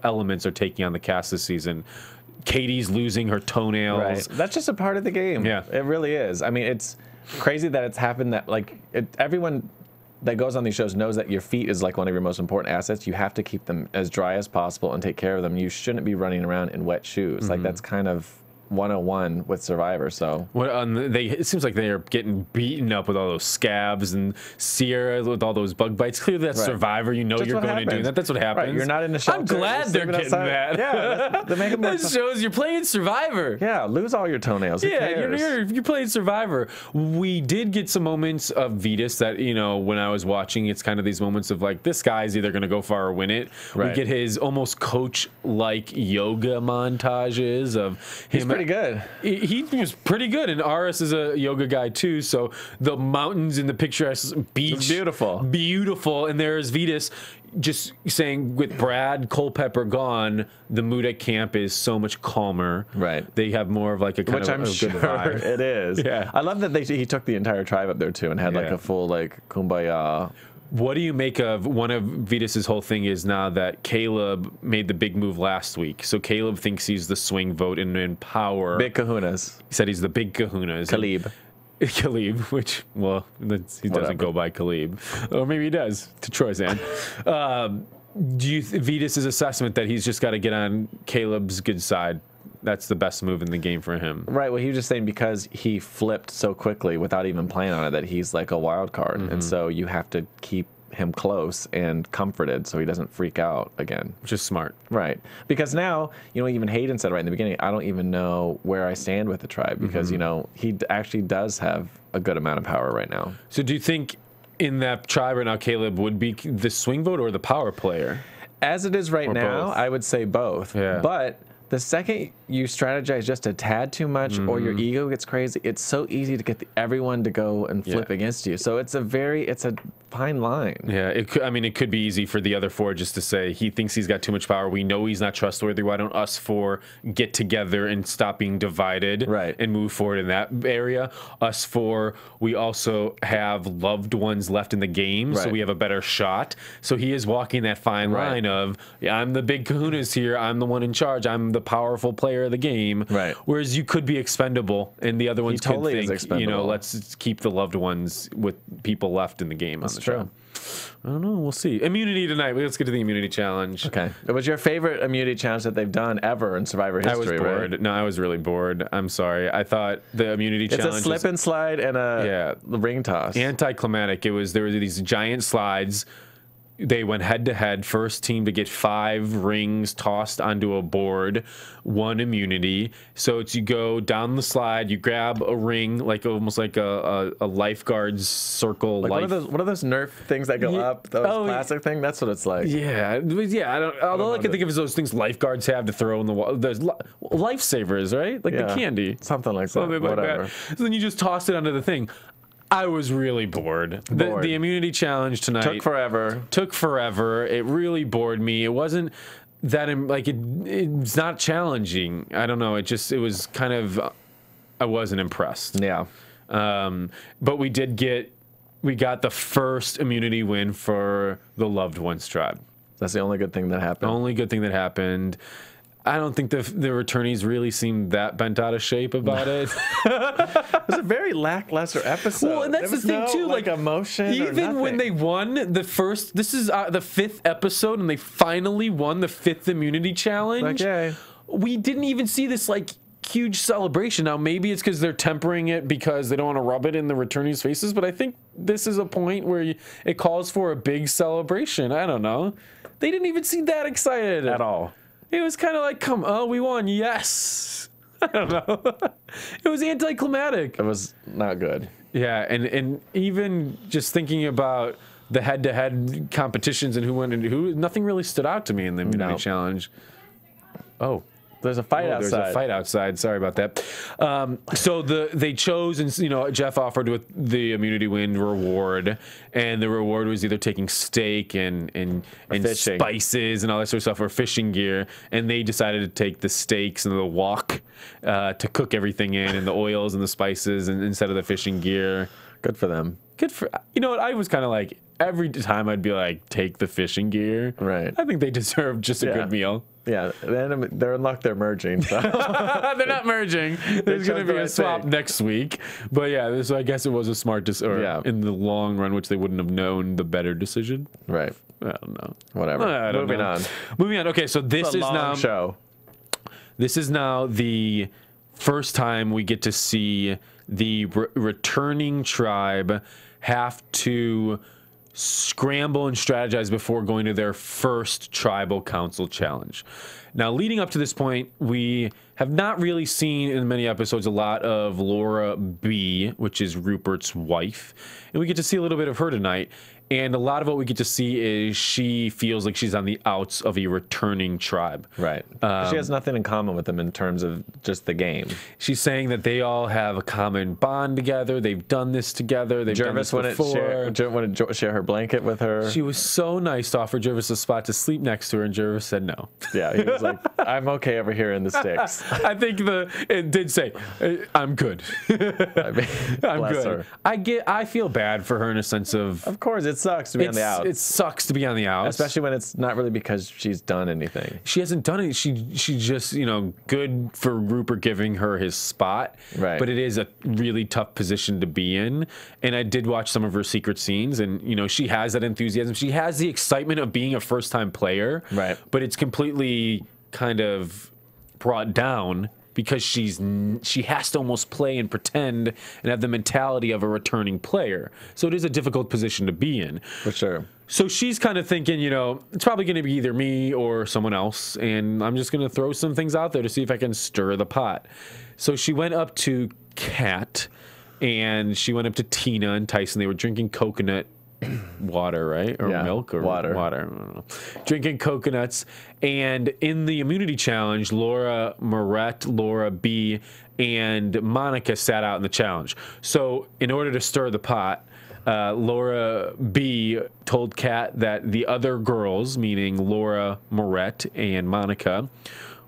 elements are taking on the cast this season. Katie's losing her toenails. Right. That's just a part of the game. Yeah. It really is. I mean, it's crazy that it's happened that, like, everyone that goes on these shows knows that your feet is like one of your most important assets. You have to keep them as dry as possible and take care of them. You shouldn't be running around in wet shoes. Like, that's kind of 101 with Survivor. So it seems like they are getting beaten up with all those scabs, and Sierra with all those bug bites. Clearly that's Survivor. You know you're going to do that. That's what happens. Right. You're not in the shelter. I'm glad they're getting that. Yeah, they make it more that shows you're playing Survivor. Yeah, lose all your toenails. Yeah, you're playing Survivor. We did get some moments of Vetus that, you know, when I was watching, it's kind of these moments of like, this guy's either going to go far or win it. Right. We get his almost coach-like yoga montages of him. Pretty good. He was pretty good, and Aris is a yoga guy too. So the mountains and the picturesque beach, it's beautiful, and there's Vetus just saying, with Brad Culpepper gone, the mood at camp is so much calmer. Right, they have more of like a kind of a good vibe. It is. Yeah, I love that he took the entire tribe up there too and had like a full like kumbaya. What do you make of one of Vetus's whole thing is now that Caleb made the big move last week? So Caleb thinks he's the swing vote in power. Big kahunas. He said he's the big kahunas. Caleb, which, well, he doesn't go by Caleb. Or maybe he does, to Troyzan. Do you Vetus's assessment that he's just got to get on Caleb's good side? That's the best move in the game for him. Right. Well, he was just saying because he flipped so quickly without even playing on it that he's like a wild card. And so you have to keep him close and comforted so he doesn't freak out again. Which is smart. Right. Because now, you know, even Hayden said right in the beginning, I don't even know where I stand with the tribe because, you know, he actually does have a good amount of power right now. So do you think in that tribe right now, Caleb would be the swing vote or the power player? As it is right now, I would say both. Yeah. But the second you strategize just a tad too much or your ego gets crazy, it's so easy to get everyone to go and flip against you. So it's a fine line. Yeah, it could be easy for the other 4 just to say he thinks he's got too much power. We know he's not trustworthy. Why don't us 4 get together and stop being divided and move forward in that area? Us 4, we also have loved ones left in the game, so we have a better shot. So he is walking that fine line of, I'm the big kahunas here. I'm the one in charge. I'm the powerful player of the game. Right. Whereas you could be expendable, and the other ones could think, you know, let's keep the loved ones with people left in the game. That's true. I don't know. We'll see. Immunity tonight. Let's get to the immunity challenge. Okay. It was your favorite immunity challenge that they've done ever in Survivor history, I was bored. Right? No, I was really bored. I'm sorry. I thought the immunity challenge. It's a slip and slide and a ring toss. Anticlimactic. There were these giant slides. They went head to head. First team to get 5 rings tossed onto a board, 1 immunity. So it's you go down the slide, you grab a ring, like almost like a lifeguard's circle. Like what are those Nerf things that go up? Those plastic thing? That's what it's like. Yeah, yeah. All I can think of is those things lifeguards have to throw in the water. There's lifesavers, right? Like the candy, something like that. Whatever. So then you just toss it onto the thing. I was really bored. The immunity challenge tonight took forever. It really bored me. It wasn't that like it's not challenging. I don't know. It was kind of I wasn't impressed. Yeah. But we got the first immunity win for the Loved Ones tribe. That's the only good thing that happened. Only good thing that happened. I don't think the returnees really seemed that bent out of shape about it. It was a very lackluster episode. Well, and that's the thing too. Like emotion. Even when they won this is the 5th episode, and they finally won the 5th immunity challenge. Okay. We didn't even see this like huge celebration. Now maybe it's because they're tempering it because they don't want to rub it in the returnees' faces. But I think this is a point where it calls for a big celebration. I don't know. They didn't even seem that excited at all. It was kind of like, we won, yes. I don't know. It was anticlimactic. It was not good. Yeah, and even just thinking about the head-to-head competitions and who won and who, nothing really stood out to me in the immunity challenge. Oh. There's a fight outside. There's a fight outside. Sorry about that. So they chose, and Jeff offered with the immunity win reward, and the reward was either taking steak and spices and all that sort of stuff, or fishing gear. And they decided to take the steaks and the wok to cook everything in, and the oils and the spices, and instead of the fishing gear. Good for them. Good for what I was kind of like every time I'd be like, take the fishing gear. Right. I think they deserve just a good meal. Yeah, they're in luck. They're merging. So. They're not merging. There's going to be a swap next week. But yeah, so I guess it was a smart decision. In the long run, which they wouldn't have known the better decision. Right. I don't know. Whatever. Moving on. Okay, so this is now show. This is now the first time we get to see the returning tribe have to scramble and strategize before going to their first tribal council challenge. Now, leading up to this point, we have not really seen in many episodes a lot of Laura B, which is Rupert's wife, and we get to see a little bit of her tonight. And a lot of what we get to see is she feels like she's on the outs of a returning tribe. Right. She has nothing in common with them in terms of just the game. She's saying that they all have a common bond together. They've done this together. They've done this before. Wouldn't share her blanket with her. She was so nice to offer Jervis a spot to sleep next to her, and Jervis said no. Yeah, he was like, I'm okay over here in the sticks. I think it did say, I'm good. I'm good. Her. I feel bad for her in a sense of... Of course, it sucks to be on the outs. It sucks to be on the outs. Especially when it's not really because she's done anything. She hasn't done it. She just, good for Rupert giving her his spot. Right. But it is a really tough position to be in. And I did watch some of her secret scenes, and, she has that enthusiasm. She has the excitement of being a first-time player. Right. But it's completely kind of brought down because she has to almost play and pretend and have the mentality of a returning player. So it is a difficult position to be in. For sure. So she's kind of thinking, it's probably going to be either me or someone else, and I'm just going to throw some things out there to see if I can stir the pot. So she went up to Kat, and she went up to Tina and Tyson. They were drinking coconut water, right? Or milk or water. I don't know. Drinking coconuts. And in the immunity challenge, Laura Moret, Laura B, and Monica sat out in the challenge. So in order to stir the pot, Laura B told Kat that the other girls, meaning Laura Moret and Monica,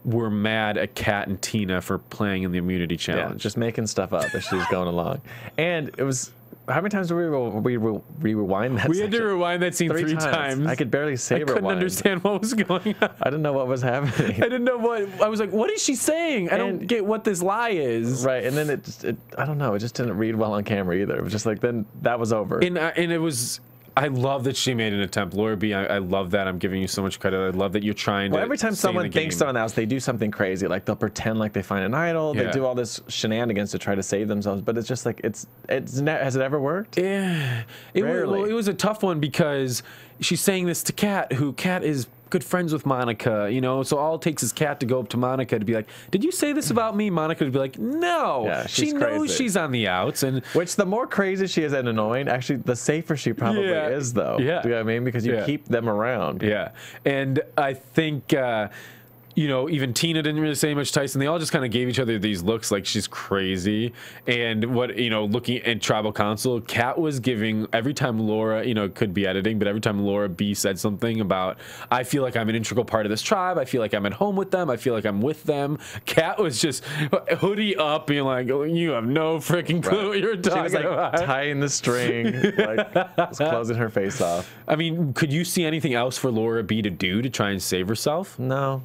were mad at Kat and Tina for playing in the immunity challenge. Yeah, just making stuff up as she was going along. And it was... How many times did we rewind that? We had to rewind that scene three times. I could barely say rewind. I couldn't understand what was going on. I didn't know what was happening. I didn't know what... I was like, what is she saying? I don't get what this lie is. Right, and then I don't know. It just didn't read well on camera either. It was just like, then that was over. And it was... I love that she made an attempt. Laura B, I love that. I'm giving you so much credit. I love that you're trying to... every time someone thinks they're on the outs, they do something crazy. Like, they'll pretend like they find an idol. They do all this shenanigans to try to save themselves. But it's just like, has it ever worked? Yeah. It was a tough one because she's saying this to Kat, who Kat is good friends with Monica, so all it takes is Kat to go up to Monica to be like, did you say this about me? Monica would be like, no. Yeah, she knows she's on the outs. And which the more crazy she is and annoying, actually, the safer she probably is, though. Yeah. Do you know what I mean? Because you keep them around. Yeah. And I think... you know, even Tina didn't really say much. Tyson, they all just kind of gave each other these looks like she's crazy. And what, you know, looking at Tribal Council, Kat was giving every time Laura, you know, could be editing, but every time Laura B said something about, I feel like I'm an integral part of this tribe. I feel like I'm at home with them. I feel like I'm with them. Kat was just hoodie up, being like, oh, you have no freaking clue what you're talking about. Tying the string, like just closing her face off. I mean, could you see anything else for Laura B to do to try and save herself? No.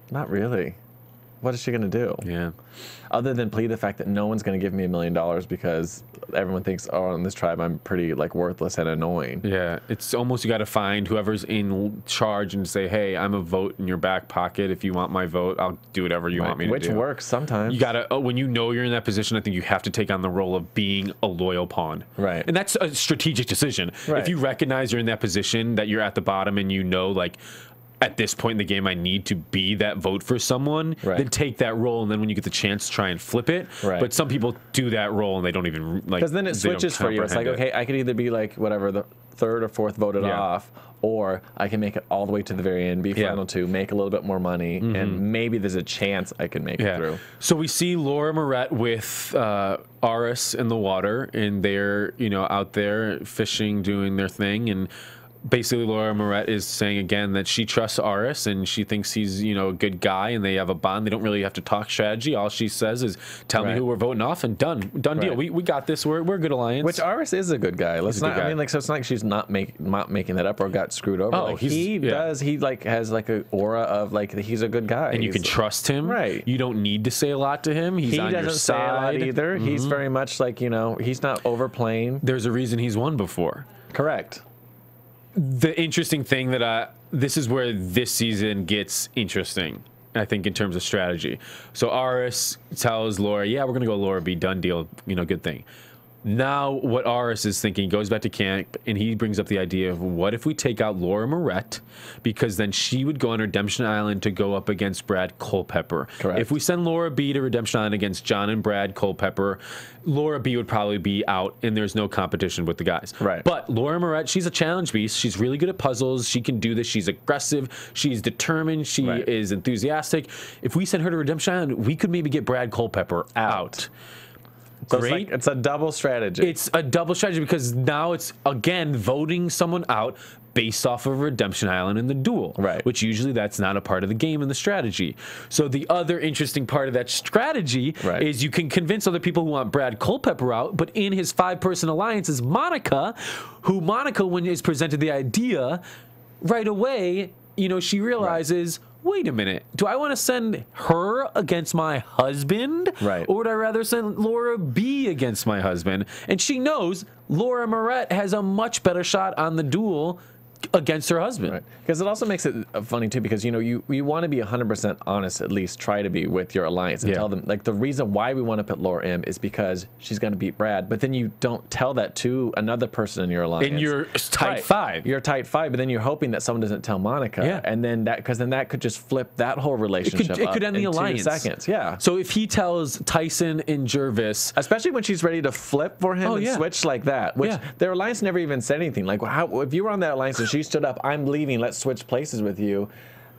Not really. What is she going to do? Yeah. Other than plead the fact that no one's going to give me $1 million because everyone thinks, oh, in this tribe, I'm pretty like worthless and annoying. Yeah. It's almost, you got to find whoever's in charge and say, hey, I'm a vote in your back pocket. If you want my vote, I'll do whatever you want me to do. Which works sometimes. You got to, when you know you're in that position, I think you have to take on the role of being a loyal pawn. Right. And that's a strategic decision. Right. If you recognize you're in that position, that you're at the bottom and you know, like, at this point in the game, I need to be that vote for someone, then take that role, and then when you get the chance, try and flip it. Right. But some people do that role, and they don't even, like... Because then it switches for you. It's like, okay, I could either be, like, whatever, the third or fourth voted off, or I can make it all the way to the very end, be final two, make a little bit more money, and maybe there's a chance I can make it through. So we see Laura Moret with Aris in the water, and they're, you know, out there fishing, doing their thing, and... Basically, Laura Moret is saying again that she trusts Aris and she thinks he's, you know, a good guy, and they have a bond. They don't really have to talk strategy. All she says is, "Tell me who we're voting off," and done deal. We got this. We're a good alliance. Which Aris is a good guy. Let's not. I mean, like, so it's not like she's not making that up or got screwed over. Oh, like, he does. He like has like an aura of like he's a good guy, and you can trust him. Right. You don't need to say a lot to him. He's on your side. He doesn't say a lot either. He's very much like, you know, he's not overplaying. There's a reason he's won before. Correct. The interesting thing that this is where this season gets interesting, I think, in terms of strategy. So Aris tells Laura, yeah, we're going to go Laura B, done deal, you know, good thing. Now what Aris is thinking, goes back to camp, and he brings up the idea of what if we take out Laura Moret, because then she would go on Redemption Island to go up against Brad Culpepper. Correct. If we send Laura B to Redemption Island against John and Brad Culpepper, Laura B would probably be out, and there's no competition with the guys. Right. But Laura Moret, she's a challenge beast. She's really good at puzzles. She can do this. She's aggressive. She's determined. She is enthusiastic. If we send her to Redemption Island, we could maybe get Brad Culpepper out. So great. It's a double strategy. It's a double strategy because now it's, again, voting someone out based off of Redemption Island in the duel. Right. Which usually that's not a part of the game in the strategy. So the other interesting part of that strategy is you can convince other people who want Brad Culpepper out, but in his 5-person alliance is Monica, who when is presented the idea, right away, you know, she realizes... Wait a minute. Do I want to send her against my husband? Right. Or would I rather send Laura B against my husband? And she knows Laura Moret has a much better shot on the duel against her husband. Right. Because it also makes it funny too, because, you know, you want to be 100% honest, at least try to be with your alliance and tell them, like, the reason why we want to put Laura M is because she's going to beat Brad, but then you don't tell that to another person in your alliance. And you're tight 5. You're tight 5, but then you're hoping that someone doesn't tell Monica. Yeah. And then because then that could just flip that whole relationship. It could end the alliance. 2 seconds. Yeah. So if he tells Tyson and Jervis, especially when she's ready to flip for him and switch like that, which their alliance never even said anything. Like, how, if you were on that alliance and she stood up, I'm leaving, let's switch places with you,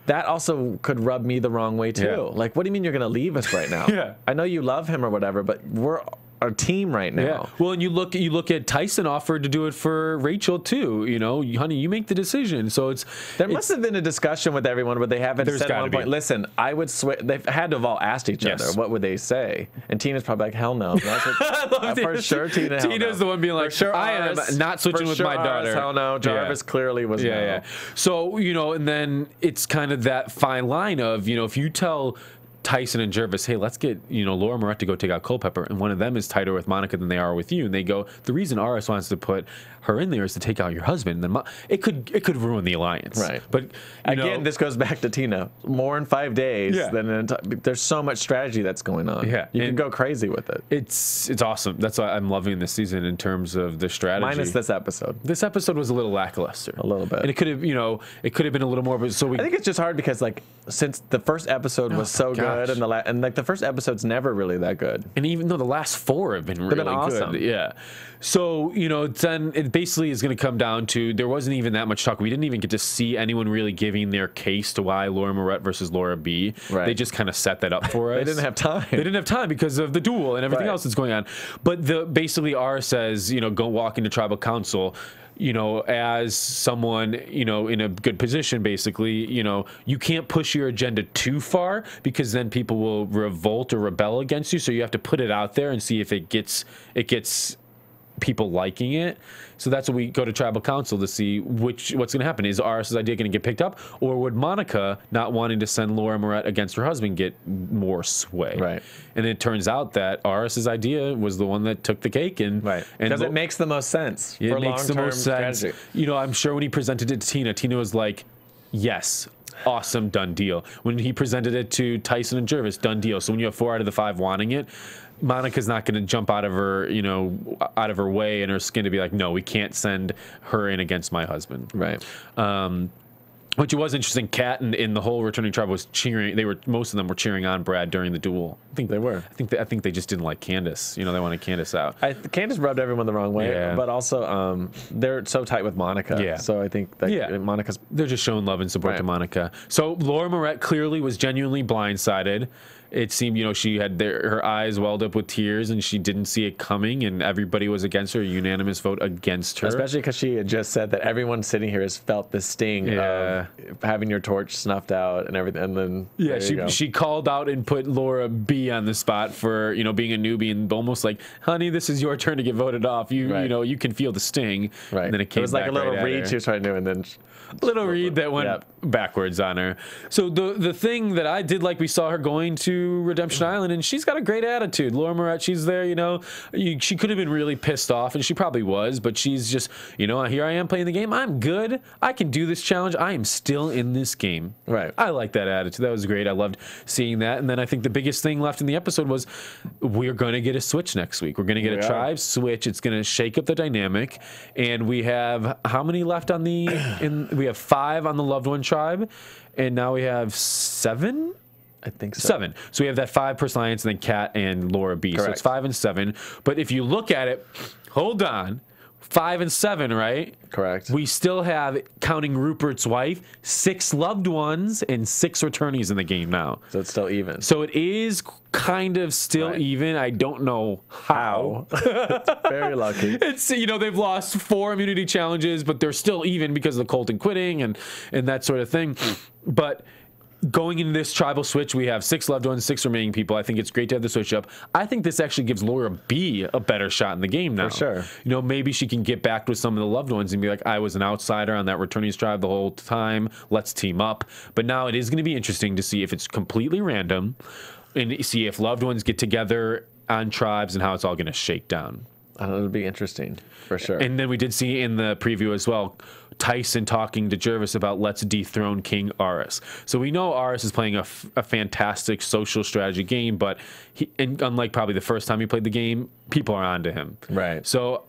that also could rub me the wrong way too. Like, what do you mean you're going to leave us right now? I know you love him or whatever, but we're a team right now. Well, and you look at Tyson offered to do it for Rachel too. You know, honey, you make the decision. So there must have been a discussion with everyone, but they haven't said at one point, listen, I would switch. They've had to have all asked each other, what would they say? And Tina's probably like, hell no. For sure, Tina's the one being like, sure, I am not switching with my daughter. Hell no. Jarvis clearly was no. So, you know, and then it's kind of that fine line of, you know, if you tell Tyson and Jervis, hey, let's get, you know, Laura Moret to go take out Culpepper, and one of them is tighter with Monica than they are with you, and they go, the reason Aris wants to put her in there is to take out your husband. Then it could ruin the alliance. Right. But again, this goes back to Tina. More in 5 days. There's so much strategy that's going on. Yeah. You can go crazy with it. It's awesome. That's why I'm loving this season in terms of the strategy. Minus this episode. This episode was a little lackluster. A little bit. And it could have, you know, been a little more. But I think it's just hard because, like, since the first episode was so good, good, and like the first episode's never really that good. And even though the last 4 have been really awesome. good, yeah. So then it basically is going to come down to there wasn't even that much talk. We didn't even get to see anyone really giving their case to why Laura Moret versus Laura B. Right. They just kind of set that up for us. They didn't have time. They didn't have time because of the duel and everything else that's going on. But basically R says, go walk into tribal council. As someone, in a good position, basically, you can't push your agenda too far because then people will revolt or rebel against you. So you have to put it out there and see if it gets people liking it. So that's what we go to tribal council to see what's going to happen. Is RS's idea going to get picked up, or would Monica not wanting to send Laura Moret against her husband get more sway? Right. And it turns out that RS's idea was the one that took the cake, and because it makes the most sense. It makes the most sense. I'm sure when he presented it to Tina was like, "Yes." Awesome, done deal. When he presented it to Tyson and Jervis, done deal. So when you have 4 out of the 5 wanting it, Monica's not going to jump out of her, out of her way and her skin to be like, no, we can't send her in against my husband. Right. Which was interesting. Kat and the whole returning tribe was cheering. Most of them were cheering on Brad during the duel. I think they were. I think they just didn't like Candace. They wanted Candace out. Candace rubbed everyone the wrong way. But also, they're so tight with Monica. Yeah. So I think that Monica's. They're just showing love and support to Monica. So Laura Moret clearly was genuinely blindsided. It seemed, she had her eyes welled up with tears, and she didn't see it coming, and everybody was against her. A unanimous vote against her. Especially because she had just said that everyone sitting here has felt the sting of having your torch snuffed out and everything. And then she called out and put Laura B on the spot for being a newbie, and almost like, honey, this is your turn to get voted off. You can feel the sting. Right. And then it was like a little read she was trying to do, and then a little read that went backwards on her. So the thing that I did like, we saw her going to Redemption Island, and she's got a great attitude. Laura Moret, she's there, she could have been really pissed off, and she probably was, but she's just, here I am playing the game. I'm good. I can do this challenge. I am still in this game. Right. I like that attitude. That was great. I loved seeing that. And then I think the biggest thing left in the episode was we're going to get a switch next week. We're going to get a tribe switch. It's going to shake up the dynamic. And we have how many left on we have 5 on the loved one tribe, and now we have 7. I think so. 7. So we have that 5-person alliance, and then Kat and Laura B. Correct. So it's 5 and 7. But if you look at it, hold on, 5 and 7, right? Correct. We still have, counting Rupert's wife, 6 loved ones and 6 returnees in the game now. So it's still even. So it is kind of still even. I don't know how. Very lucky. It's they've lost 4 immunity challenges, but they're still even because of the Colton quitting and that sort of thing. But going into this tribal switch, we have 6 loved ones, 6 remaining people. I think it's great to have the switch up. I think this actually gives Laura B a better shot in the game now. For sure. Maybe she can get back with some of the loved ones and be like, I was an outsider on that returnees tribe the whole time. Let's team up. But now it is going to be interesting to see if it's completely random and see if loved ones get together on tribes and how it's all going to shake down. It'll be interesting, for sure. And then we did see in the preview as well, Tyson talking to Jervis about let's dethrone King Aris. So we know Aris is playing a fantastic social strategy game, but unlike probably the first time he played the game, people are onto him. Right. So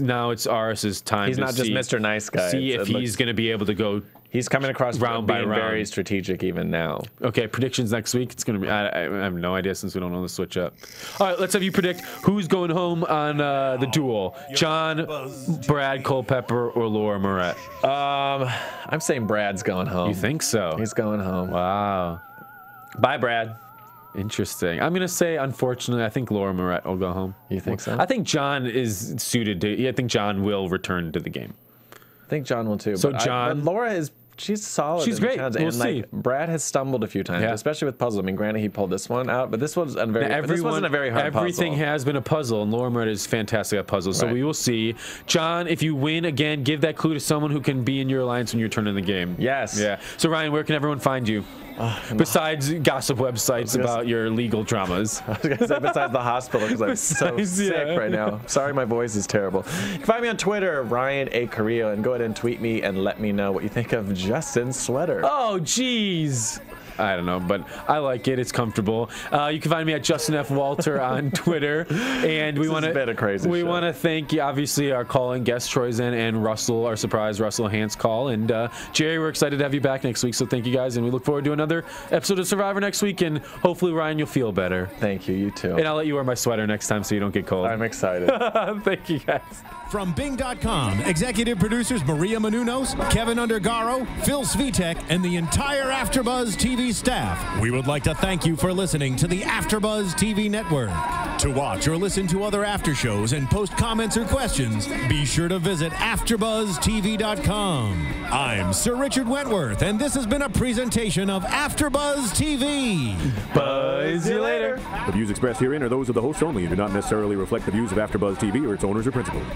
now it's Aris's time. He's not just Mr. Nice Guy. See if he's going to be able to go. He's coming across round by round. Very strategic even now. Okay, predictions next week. It's going to be. I have no idea since we don't know the switch up. All right, let's have you predict who's going home on the duel: John, Brad Culpepper, or Laura Moret. I'm saying Brad's going home. You think so? He's going home. Wow. Bye, Brad. Interesting. I'm going to say, unfortunately, I think Laura Moret will go home. You think so? I think John is suited to. I think John will return to the game. I think John will too. So but John, Laura is. She's solid. She's great. We'll see. Brad has stumbled a few times, especially with puzzles. I mean, granted, he pulled this one out, but this was this wasn't a very hard puzzle. Everything has been a puzzle, and Laura Moret is fantastic at puzzles. So we will see. John, if you win again, give that clue to someone who can be in your alliance when you turn in the game. Yes. Yeah. So Ryan, where can everyone find you? Besides gossip websites about your legal dramas. I was going to say besides the hospital because I'm so sick right now. Sorry, my voice is terrible. You can find me on Twitter, Ryan A. Carrillo, and go ahead and tweet me and let me know what you think of Justin's sweater. Oh, jeez. I don't know, but I like it. It's comfortable. You can find me at Justin F. Walter on Twitter. And we want to thank, obviously, our call-in guests, Troyzan and Russell, our surprise Russell Hantz call. And Jerry, we're excited to have you back next week. So thank you guys, and we look forward to another episode of Survivor next week. And hopefully, Ryan, you'll feel better. Thank you. You too. And I'll let you wear my sweater next time so you don't get cold. I'm excited. Thank you, guys. From Bing.com, executive producers Maria Menounos, Kevin Undergaro, Phil Svitek, and the entire AfterBuzz TV staff, we would like to thank you for listening to the AfterBuzz TV network. To watch or listen to other after shows and post comments or questions, be sure to visit AfterBuzzTV.com. I'm Sir Richard Wentworth, and this has been a presentation of AfterBuzz TV. Buzz you later. The views expressed herein are those of the hosts only and do not necessarily reflect the views of AfterBuzz TV or its owners or principals.